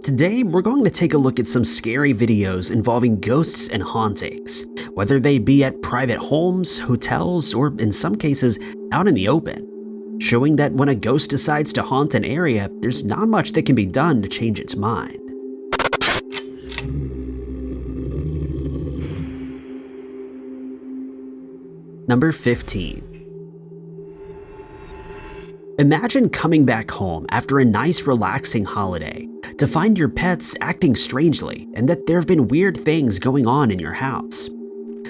Today, we're going to take a look at some scary videos involving ghosts and hauntings, whether they be at private homes, hotels, or in some cases, out in the open, showing that when a ghost decides to haunt an area, there's not much that can be done to change its mind. Number 15. Imagine coming back home after a nice relaxing holiday to find your pets acting strangely and that there have been weird things going on in your house.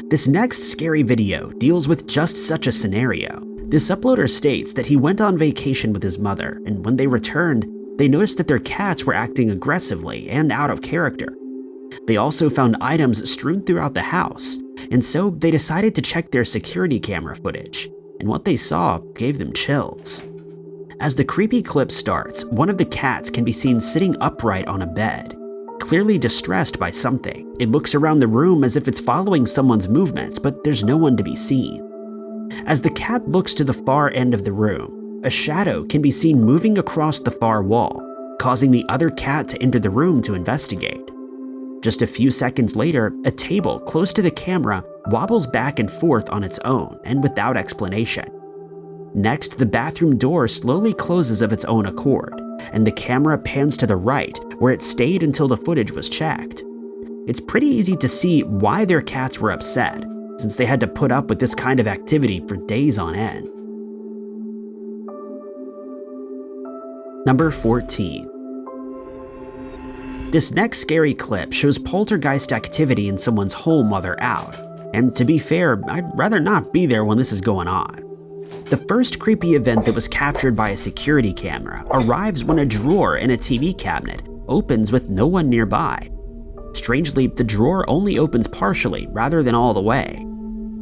This next scary video deals with just such a scenario. This uploader states that he went on vacation with his mother, and when they returned, they noticed that their cats were acting aggressively and out of character. They also found items strewn throughout the house, and so they decided to check their security camera footage, and what they saw gave them chills. As the creepy clip starts, one of the cats can be seen sitting upright on a bed, clearly distressed by something. It looks around the room as if it's following someone's movements, but there's no one to be seen. As the cat looks to the far end of the room, a shadow can be seen moving across the far wall, causing the other cat to enter the room to investigate. Just a few seconds later, a table close to the camera wobbles back and forth on its own and without explanation. Next, the bathroom door slowly closes of its own accord, and the camera pans to the right, where it stayed until the footage was checked. It's pretty easy to see why their cats were upset, since they had to put up with this kind of activity for days on end. Number 14. This next scary clip shows poltergeist activity in someone's home while they're out, and to be fair, I'd rather not be there when this is going on. The first creepy event that was captured by a security camera arrives when a drawer in a TV cabinet opens with no one nearby. Strangely, the drawer only opens partially rather than all the way.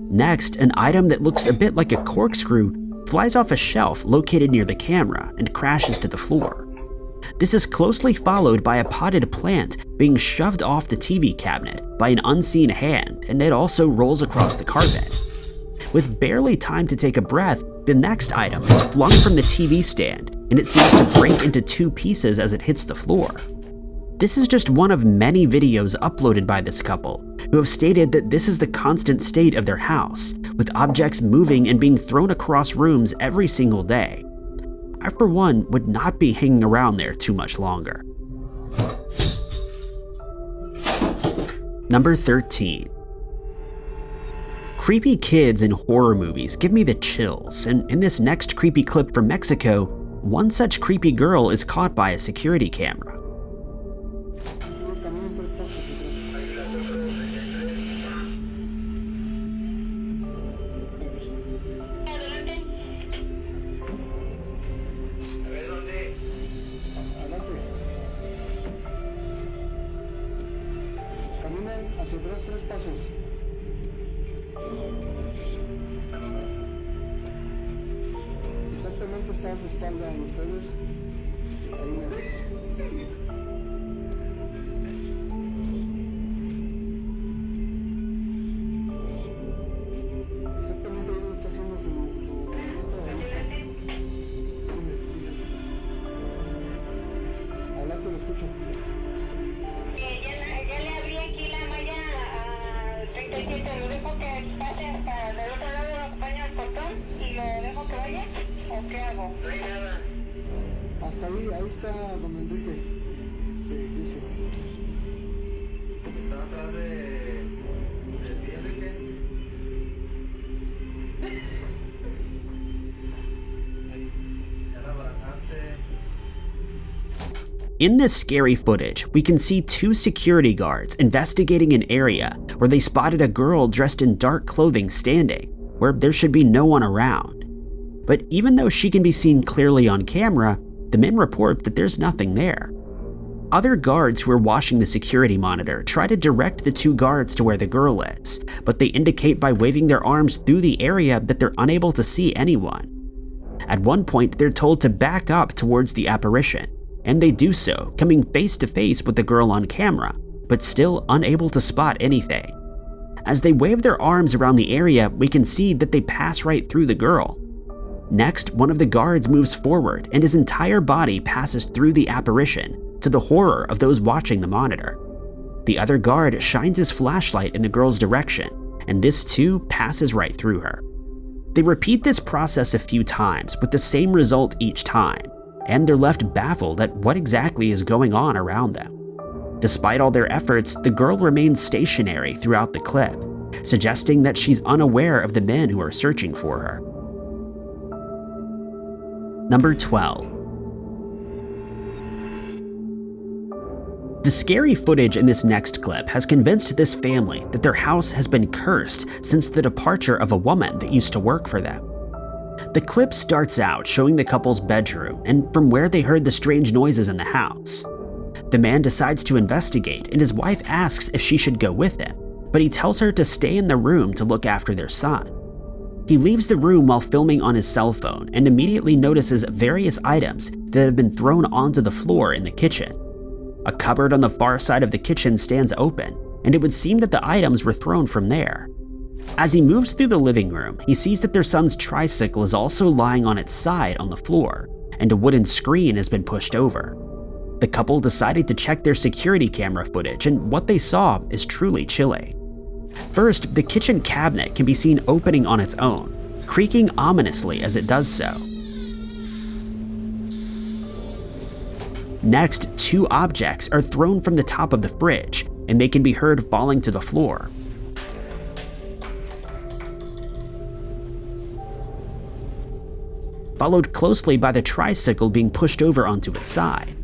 Next, an item that looks a bit like a corkscrew flies off a shelf located near the camera and crashes to the floor. This is closely followed by a potted plant being shoved off the TV cabinet by an unseen hand, and it also rolls across the carpet. With barely time to take a breath, the next item is flung from the TV stand, and it seems to break into two pieces as it hits the floor. This is just one of many videos uploaded by this couple, who have stated that this is the constant state of their house, with objects moving and being thrown across rooms every single day. I, for one, would not be hanging around there too much longer. Number 13. Creepy kids in horror movies give me the chills, and in this next creepy clip from Mexico, one such creepy girl is caught by a security camera. Exactamente está a su espalda en ustedes. Ahí me... Exactamente ahí está haciendo su movimiento. Adelante, lo escucho. Ya le abrí aquí la malla a 37. Lo dejo que pase para del otro lado, lo acompaño al portón y lo dejo que vaya. ¿O qué hago? Hasta ahí está don Enrique. Dice. Está atrás de ti, Enrique. Ahí, ya la bajaste. In this scary footage, we can see two security guards investigating an area where they spotted a girl dressed in dark clothing standing, where there should be no one around. But even though she can be seen clearly on camera, the men report that there's nothing there. Other guards who are watching the security monitor try to direct the two guards to where the girl is, but they indicate by waving their arms through the area that they're unable to see anyone. At one point, they're told to back up towards the apparition, and they do so, coming face to face with the girl on camera, but still unable to spot anything. As they wave their arms around the area, we can see that they pass right through the girl. Next, one of the guards moves forward and his entire body passes through the apparition, to the horror of those watching the monitor. The other guard shines his flashlight in the girl's direction, and this too passes right through her. They repeat this process a few times with the same result each time, and they're left baffled at what exactly is going on around them. Despite all their efforts, the girl remains stationary throughout the clip, suggesting that she's unaware of the men who are searching for her. Number 12. The scary footage in this next clip has convinced this family that their house has been cursed since the departure of a woman that used to work for them. The clip starts out showing the couple's bedroom and from where they heard the strange noises in the house. The man decides to investigate and his wife asks if she should go with him, but he tells her to stay in the room to look after their son. He leaves the room while filming on his cell phone and immediately notices various items that have been thrown onto the floor in the kitchen. A cupboard on the far side of the kitchen stands open, and it would seem that the items were thrown from there. As he moves through the living room, he sees that their son's tricycle is also lying on its side on the floor, and a wooden screen has been pushed over. The couple decided to check their security camera footage, and what they saw is truly chilling. First, the kitchen cabinet can be seen opening on its own, creaking ominously as it does so. Next, two objects are thrown from the top of the fridge, and they can be heard falling to the floor. Followed closely by the tricycle being pushed over onto its side.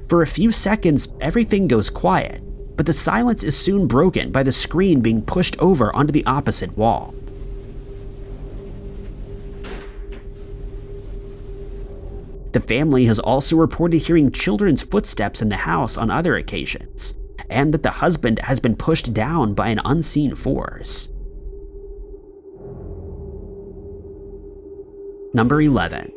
For a few seconds, everything goes quiet, but the silence is soon broken by the screen being pushed over onto the opposite wall. The family has also reported hearing children's footsteps in the house on other occasions, and that the husband has been pushed down by an unseen force. Number 11.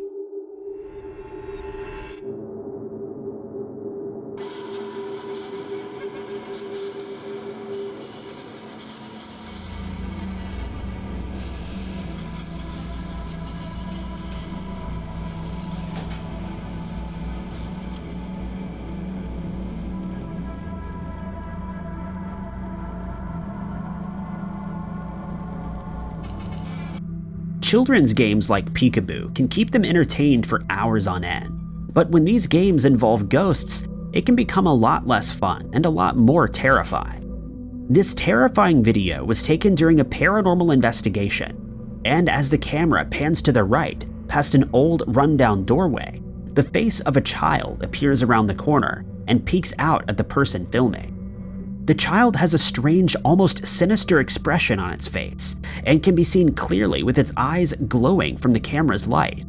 Children's games like peekaboo can keep them entertained for hours on end, but when these games involve ghosts, it can become a lot less fun and a lot more terrifying. This terrifying video was taken during a paranormal investigation, and as the camera pans to the right, past an old rundown doorway, the face of a child appears around the corner and peeks out at the person filming. The child has a strange, almost sinister expression on its face, and can be seen clearly with its eyes glowing from the camera's light.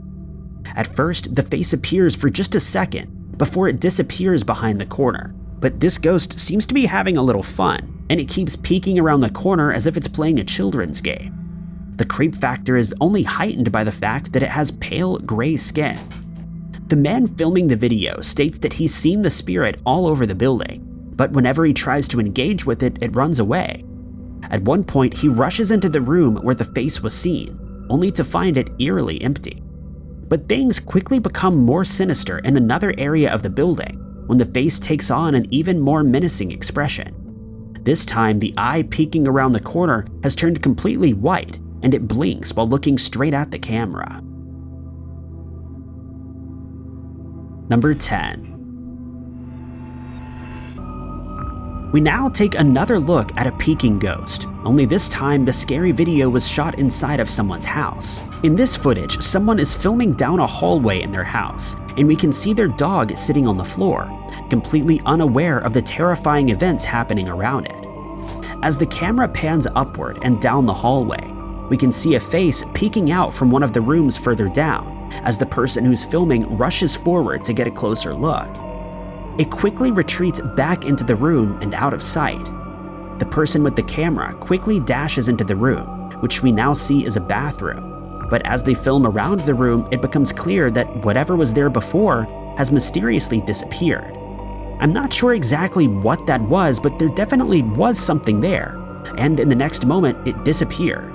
At first, the face appears for just a second before it disappears behind the corner, but this ghost seems to be having a little fun, and it keeps peeking around the corner as if it's playing a children's game. The creep factor is only heightened by the fact that it has pale gray skin. The man filming the video states that he's seen the spirit all over the building, but whenever he tries to engage with it, it runs away. At one point, he rushes into the room where the face was seen, only to find it eerily empty. But things quickly become more sinister in another area of the building when the face takes on an even more menacing expression. This time, the eye peeking around the corner has turned completely white, and it blinks while looking straight at the camera. Number 10. We now take another look at a Peking ghost, only this time the scary video was shot inside of someone's house. In this footage, someone is filming down a hallway in their house, and we can see their dog sitting on the floor, completely unaware of the terrifying events happening around it. As the camera pans upward and down the hallway, we can see a face peeking out from one of the rooms further down, as the person who's filming rushes forward to get a closer look. It quickly retreats back into the room and out of sight. The person with the camera quickly dashes into the room, which we now see is a bathroom. But as they film around the room, it becomes clear that whatever was there before has mysteriously disappeared. I'm not sure exactly what that was, but there definitely was something there, and in the next moment, it disappeared.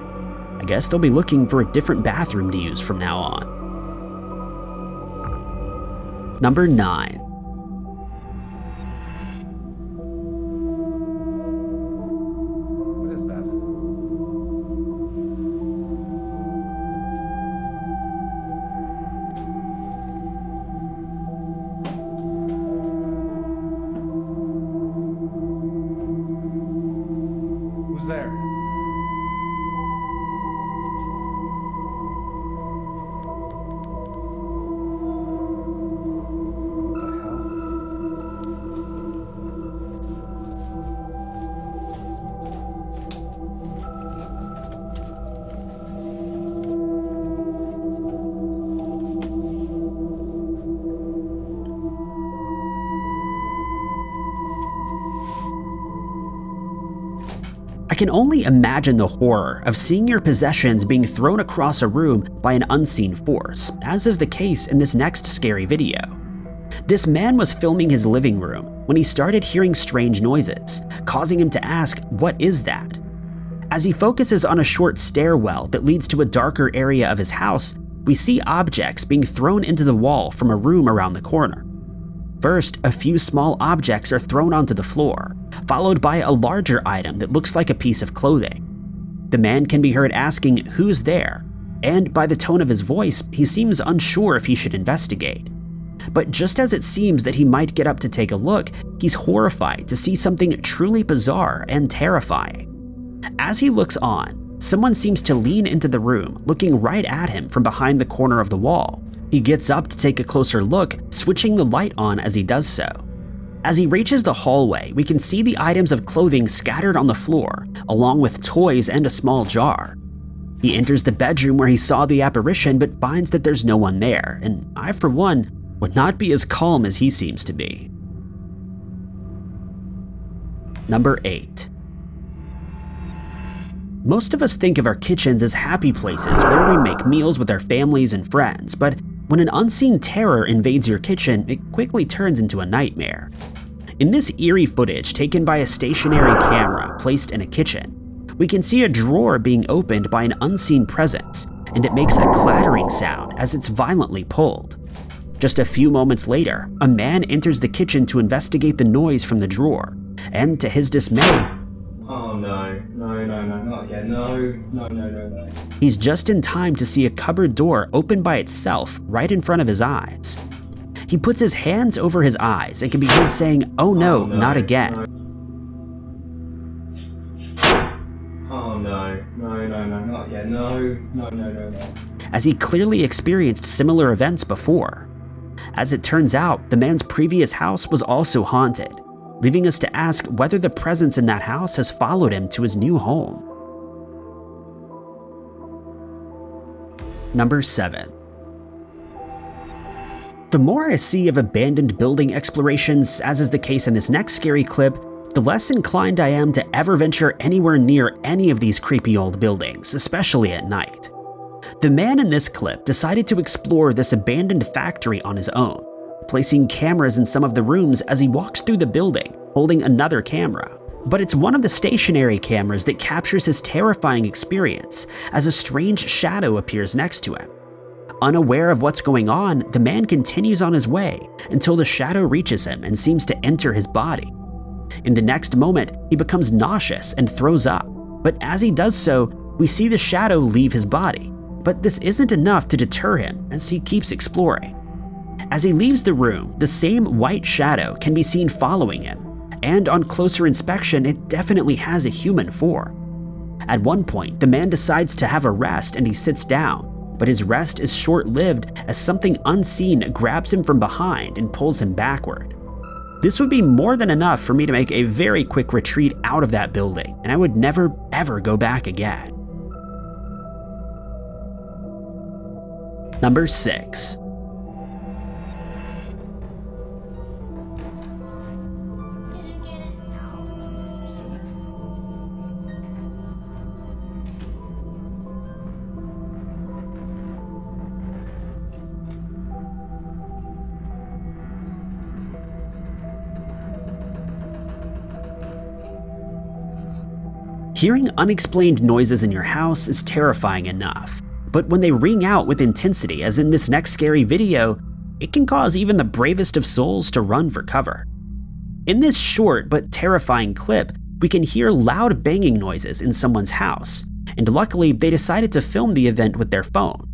I guess they'll be looking for a different bathroom to use from now on. Number 9. I can only imagine the horror of seeing your possessions being thrown across a room by an unseen force, as is the case in this next scary video. This man was filming his living room when he started hearing strange noises, causing him to ask, "What is that?" As he focuses on a short stairwell that leads to a darker area of his house, we see objects being thrown into the wall from a room around the corner. First, a few small objects are thrown onto the floor, followed by a larger item that looks like a piece of clothing. The man can be heard asking, "Who's there?" and by the tone of his voice, he seems unsure if he should investigate. But just as it seems that he might get up to take a look, he's horrified to see something truly bizarre and terrifying. As he looks on, someone seems to lean into the room, looking right at him from behind the corner of the wall. He gets up to take a closer look, switching the light on as he does so. As he reaches the hallway, we can see the items of clothing scattered on the floor, along with toys and a small jar. He enters the bedroom where he saw the apparition but finds that there's no one there, and I, for one, would not be as calm as he seems to be. Number 8. Most of us think of our kitchens as happy places where we make meals with our families and friends, but when an unseen terror invades your kitchen, it quickly turns into a nightmare. In this eerie footage taken by a stationary camera placed in a kitchen, we can see a drawer being opened by an unseen presence, and it makes a clattering sound as it's violently pulled. Just a few moments later, a man enters the kitchen to investigate the noise from the drawer, and to his dismay, Oh no, not again, no. he's just in time to see a cupboard door open by itself right in front of his eyes. He puts his hands over his eyes and can be heard saying, "Oh no, not again." Oh no, not again, no. As he clearly experienced similar events before. As it turns out, the man's previous house was also haunted, leaving us to ask whether the presence in that house has followed him to his new home. Number 7. The more I see of abandoned building explorations, as is the case in this next scary clip, the less inclined I am to ever venture anywhere near any of these creepy old buildings, especially at night. The man in this clip decided to explore this abandoned factory on his own, placing cameras in some of the rooms as he walks through the building, holding another camera. But it's one of the stationary cameras that captures his terrifying experience as a strange shadow appears next to him. Unaware of what's going on, the man continues on his way until the shadow reaches him and seems to enter his body. In the next moment, he becomes nauseous and throws up, but as he does so, we see the shadow leave his body. But this isn't enough to deter him as he keeps exploring. As he leaves the room, the same white shadow can be seen following him, and on closer inspection, it definitely has a human form. At one point, the man decides to have a rest and he sits down, but his rest is short-lived as something unseen grabs him from behind and pulls him backward. This would be more than enough for me to make a very quick retreat out of that building, and I would never ever go back again. Number 6. Hearing unexplained noises in your house is terrifying enough, but when they ring out with intensity, as in this next scary video, it can cause even the bravest of souls to run for cover. In this short but terrifying clip, we can hear loud banging noises in someone's house, and luckily they decided to film the event with their phone.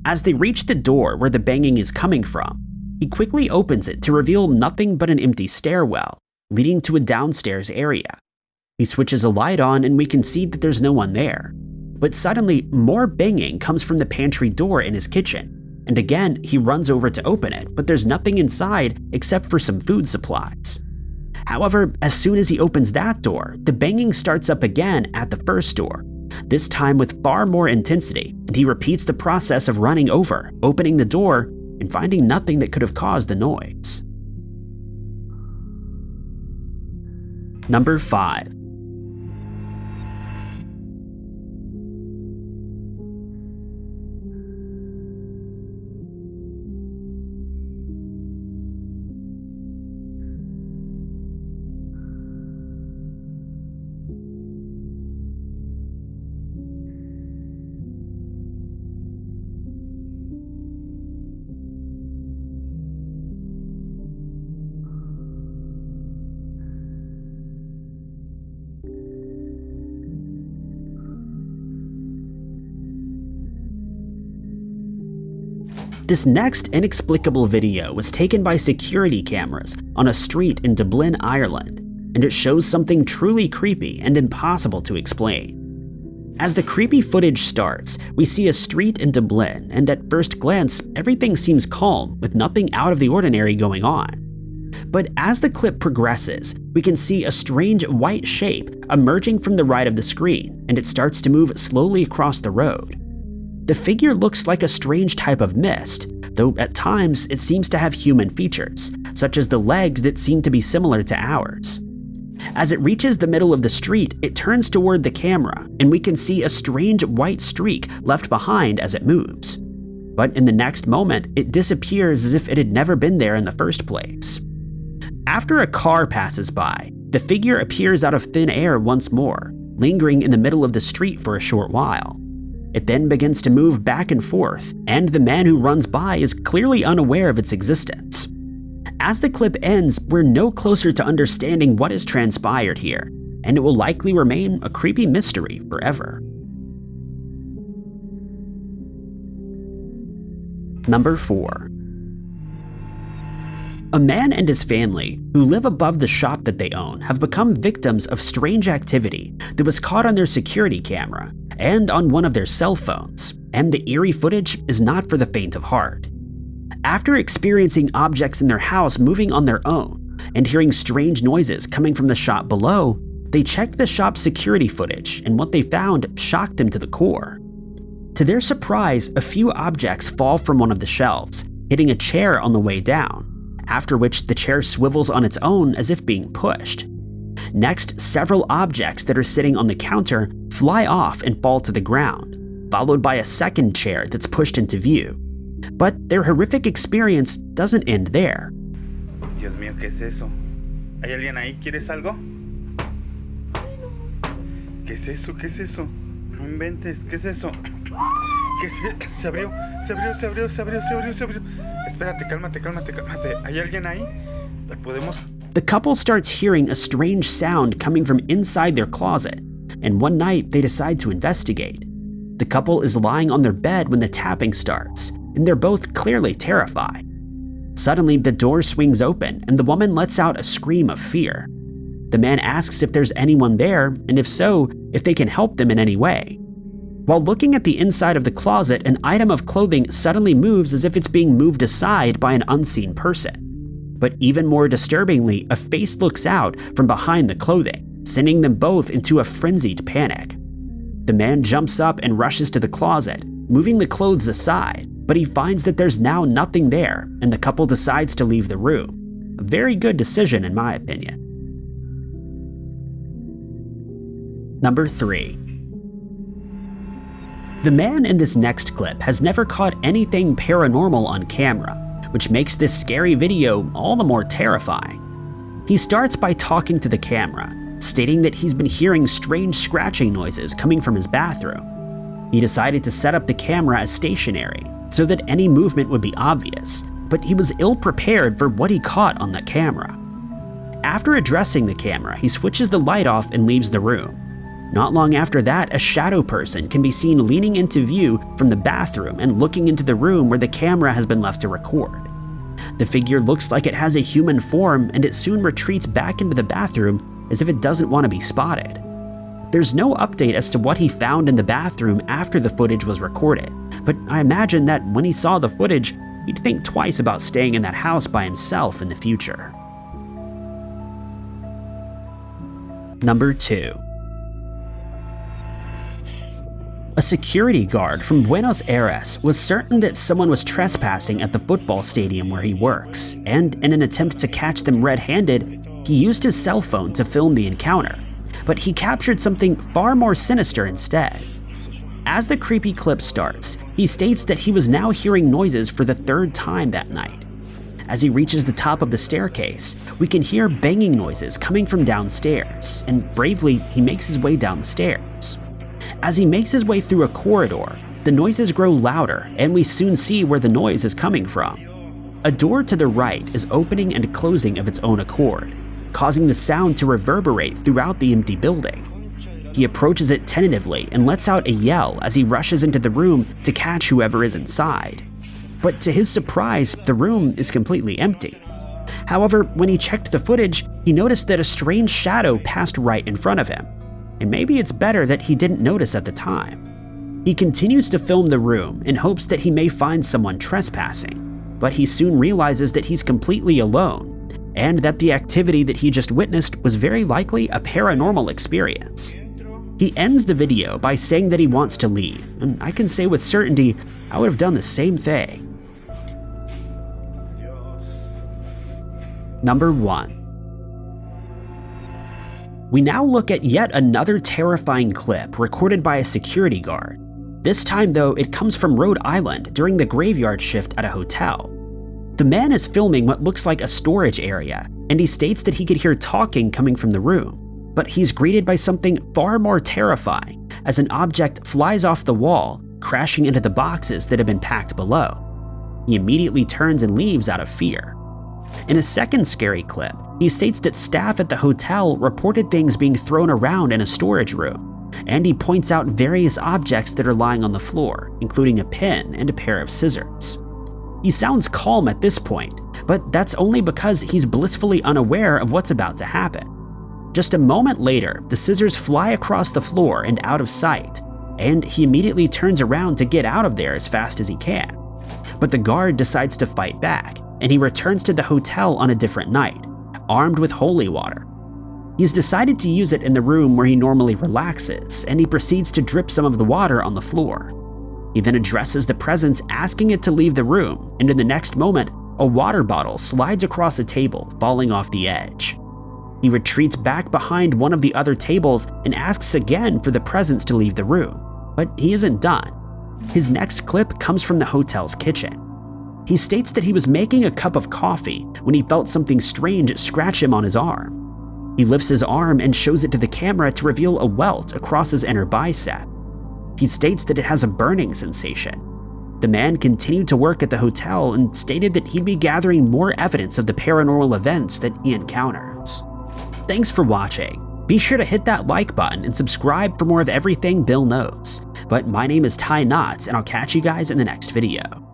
As they reach the door where the banging is coming from, he quickly opens it to reveal nothing but an empty stairwell, leading to a downstairs area. He switches a light on and we can see that there's no one there. But suddenly, more banging comes from the pantry door in his kitchen, and again he runs over to open it, but there's nothing inside except for some food supplies. However, as soon as he opens that door, the banging starts up again at the first door, this time with far more intensity, and he repeats the process of running over, opening the door, and finding nothing that could have caused the noise. Number 5. This next inexplicable video was taken by security cameras on a street in Dublin, Ireland, and it shows something truly creepy and impossible to explain. As the creepy footage starts, we see a street in Dublin, and at first glance, everything seems calm with nothing out of the ordinary going on. But as the clip progresses, we can see a strange white shape emerging from the right of the screen, and it starts to move slowly across the road. The figure looks like a strange type of mist, though at times it seems to have human features, such as the legs that seem to be similar to ours. As it reaches the middle of the street, it turns toward the camera, and we can see a strange white streak left behind as it moves. But in the next moment, it disappears as if it had never been there in the first place. After a car passes by, the figure appears out of thin air once more, lingering in the middle of the street for a short while. It then begins to move back and forth, and the man who runs by is clearly unaware of its existence. As the clip ends, we're no closer to understanding what has transpired here, and it will likely remain a creepy mystery forever. Number 4. A man and his family, who live above the shop that they own, have become victims of strange activity that was caught on their security camera and on one of their cell phones, and the eerie footage is not for the faint of heart. After experiencing objects in their house moving on their own and hearing strange noises coming from the shop below, they checked the shop's security footage, and what they found shocked them to the core. To their surprise, a few objects fall from one of the shelves, hitting a chair on the way down, after which the chair swivels on its own as if being pushed. Next, several objects that are sitting on the counter fly off and fall to the ground, followed by a second chair that's pushed into view. But their horrific experience doesn't end there. Dios mío, ¿qué es eso? ¿Hay alguien ahí? ¿Quieres algo? ¿Qué es eso? ¿Qué es eso? No inventes, ¿qué es eso? ¿Qué es? Se abrió. Espérate, cálmate. ¿Hay alguien ahí? ¿Podemos? The couple starts hearing a strange sound coming from inside their closet, and one night they decide to investigate. The couple is lying on their bed when the tapping starts, and they're both clearly terrified. Suddenly, the door swings open, and the woman lets out a scream of fear. The man asks if there's anyone there, and if so, if they can help them in any way. While looking at the inside of the closet, an item of clothing suddenly moves as if it's being moved aside by an unseen person. But even more disturbingly, a face looks out from behind the clothing, sending them both into a frenzied panic. The man jumps up and rushes to the closet, moving the clothes aside, but he finds that there's now nothing there, and the couple decides to leave the room. A very good decision in my opinion. Number 3. The man in this next clip has never caught anything paranormal on camera, which makes this scary video all the more terrifying. He starts by talking to the camera, stating that he's been hearing strange scratching noises coming from his bathroom. He decided to set up the camera as stationary so that any movement would be obvious, but he was ill-prepared for what he caught on that camera. After addressing the camera, he switches the light off and leaves the room. Not long after that, a shadow person can be seen leaning into view from the bathroom and looking into the room where the camera has been left to record. The figure looks like it has a human form, and it soon retreats back into the bathroom as if it doesn't want to be spotted. There's no update as to what he found in the bathroom after the footage was recorded, but I imagine that when he saw the footage, he'd think twice about staying in that house by himself in the future. Number 2. A security guard from Buenos Aires was certain that someone was trespassing at the football stadium where he works, and in an attempt to catch them red-handed, he used his cell phone to film the encounter, but he captured something far more sinister instead. As the creepy clip starts, he states that he was now hearing noises for the 3rd time that night. As he reaches the top of the staircase, we can hear banging noises coming from downstairs, and bravely, he makes his way down the stairs. As he makes his way through a corridor, the noises grow louder, and we soon see where the noise is coming from. A door to the right is opening and closing of its own accord, causing the sound to reverberate throughout the empty building. He approaches it tentatively and lets out a yell as he rushes into the room to catch whoever is inside. but to his surprise, the room is completely empty. However, when he checked the footage, he noticed that a strange shadow passed right in front of him, and maybe it's better that he didn't notice at the time. He continues to film the room in hopes that he may find someone trespassing, but he soon realizes that he's completely alone, and that the activity that he just witnessed was very likely a paranormal experience. He ends the video by saying that he wants to leave, and I can say with certainty I would have done the same thing. Number 1. We now look at yet another terrifying clip recorded by a security guard. This time though, it comes from Rhode Island during the graveyard shift at a hotel. The man is filming what looks like a storage area, and he states that he could hear talking coming from the room. But he's greeted by something far more terrifying as an object flies off the wall, crashing into the boxes that have been packed below. He immediately turns and leaves out of fear. In a second scary clip, he states that staff at the hotel reported things being thrown around in a storage room, and he points out various objects that are lying on the floor, including a pen and a pair of scissors. He sounds calm at this point, but that's only because he's blissfully unaware of what's about to happen. Just a moment later, the scissors fly across the floor and out of sight, and he immediately turns around to get out of there as fast as he can. But the guard decides to fight back, and he returns to the hotel on a different night, armed with holy water. He's decided to use it in the room where he normally relaxes, and he proceeds to drip some of the water on the floor. He then addresses the presence, asking it to leave the room, and in the next moment, a water bottle slides across a table, falling off the edge. He retreats back behind one of the other tables and asks again for the presence to leave the room, but he isn't done. His next clip comes from the hotel's kitchen. He states that he was making a cup of coffee when he felt something strange scratch him on his arm. He lifts his arm and shows it to the camera to reveal a welt across his inner bicep. He states that it has a burning sensation. The man continued to work at the hotel and stated that he'd be gathering more evidence of the paranormal events that he encounters. Thanks for watching. Be sure to hit that like button and subscribe for more of everything Bill knows. But my name is Ty Knotts, and I'll catch you guys in the next video.